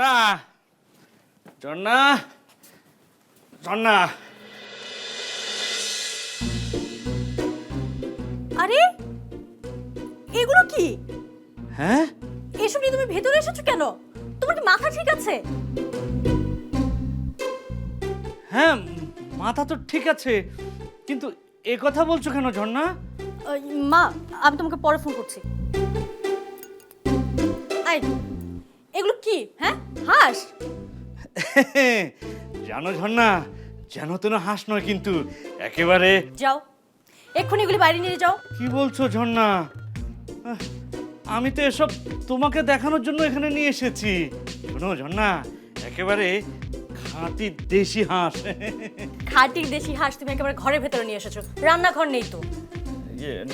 না ঝর্ণা ঝর্ণা আরে এগুলো কি? হ্যাঁ এসব নিয়ে তুমি ভেতরে এসেছো কেন? তোমার কি মাথা ঠিক আছে? হ্যাঁ মাথা তো ঠিক আছে, কিন্তু এ কথা বলছো কেন ঝর্ণা? মা, আমি তোমাকে পরে ফোন করছি। আই, এগুলো কি? হ্যাঁ, হাঁস? জানো ঝর্ণা, জানো তো না হাঁস নয় কিন্তু একেবারে। যাও এক্ষুনি এগুলি বাইরে নিয়ে যাও। কি বলছো ঝর্ণা? আমি তো এসব তোমাকে দেখানোর জন্য এখানে নিয়ে এসেছি। শোনো ঝর্ণা, একেবারে খাঁটি দেশি হাঁস। খাঁটি দেশি হাঁস তুমি একেবারে ঘরের ভেতরে নিয়ে এসেছো, রান্নাঘর নেই তো।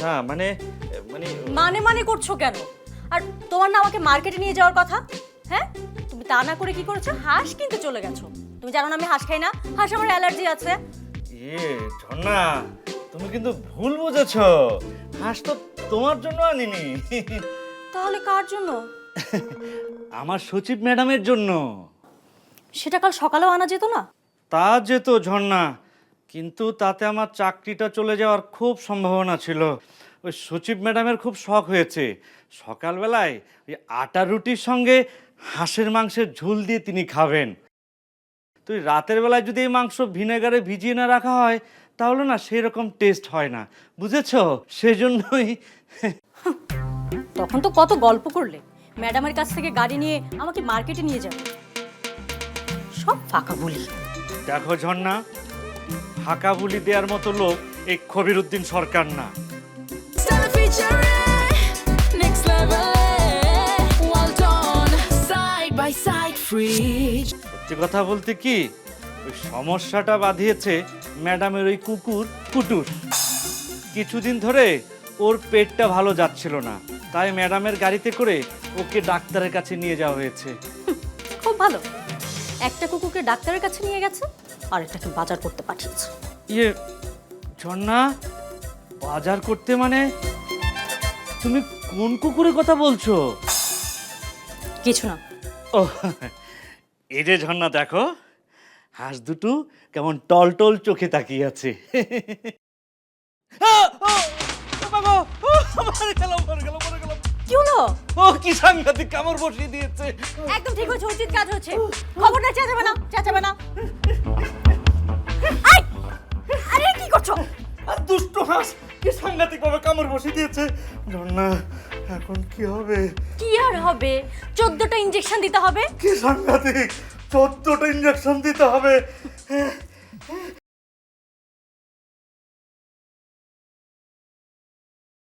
না মানে মানে মানে মানে করছো কেন? আর তোমার না আমাকে মার্কেটে নিয়ে যাওয়ার কথা? হ্যাঁ, তুমি তা না করে কি করেছো? হাঁস কিনতে চলে গেছো। তুমি জানো না আমি হাঁস খাই না, হাঁস আমার অ্যালার্জি আছে। ঝর্ণা, তুমি কিন্তু ভুল বুঝেছো। হাঁস তো তোমার জন্য আনিনি। তাহলে কার জন্য? আমার সচিব ম্যাডামের জন্য। সেটা কাল সকালেও আনা যেত না? তা যেত ঝর্ণা, কিন্তু তাতে আমার চাকরিটা চলে যাওয়ার খুব সম্ভাবনা ছিল। ওই সচিব ম্যাডামের খুব শখ হয়েছে, সকালবেলায় ওই আটা রুটির সঙ্গে হাঁসের মাংসের ঝোল দিয়ে তিনি খাবেন। তুই রাতের বেলায় যদি এই মাংস ভিনেগারে ভিজিয়ে না রাখা হয় তাহলে না সেই রকম টেস্ট হয় না, বুঝেছো? সেজন্যই। তখন তো কত গল্প করলে ম্যাডামের কাছ থেকে গাড়ি নিয়ে আমাকে মার্কেটে নিয়ে যাবে। সব ফাঁকা বলি। দেখো ঝর্ণা, ফাঁকা বুলি দেওয়ার মতো লোক এই খবিরউদ্দিন সরকার না। সত্যি কথা বলতে কি, ওই সমস্যাটা বাঁধিয়েছে ম্যাডামের ওই কুকুর কুটুর। কিছুদিন ধরে ওর পেটটা ভালো যাচ্ছিল না, তাই ম্যাডামের গাড়িতে করে ওকে ডাক্তারের কাছে নিয়ে যাওয়া হয়েছে। খুব ভালো, একটা কুকুরকে ডাক্তারের কাছে নিয়ে গেছে আর একটাকে বাজার করতে পাঠিয়েছে। ঝর্ণা, বাজার করতে মানে তুমি কোন কুকুরের কথা বলছো? কিছু না। ও, এই যে ঝর্ণা দেখো, হাঁস দুটো কেমন টলটল চোখে তাকিয়ে আছে। কি হলো? ও কি সাংঘাতিক কামড় বসিয়ে দিয়েছে। একদম ঠিক হচ্ছে, উচিত কাজ হচ্ছে। খবরটা চেঁচাবে না, চেঁচাবে না। আই! আরে কি করছো? দুষ্ট হাঁস কি সাংঘাতিক ভাবে কামড় বসিয়ে দিয়েছে। ঝর্ণা, এখন কি হবে? কি আর হবে, 14টা ইনজেকশন দিতে হবে। কি সাংঘাতিক, 14টা ইঞ্জেকশন দিতে হবে।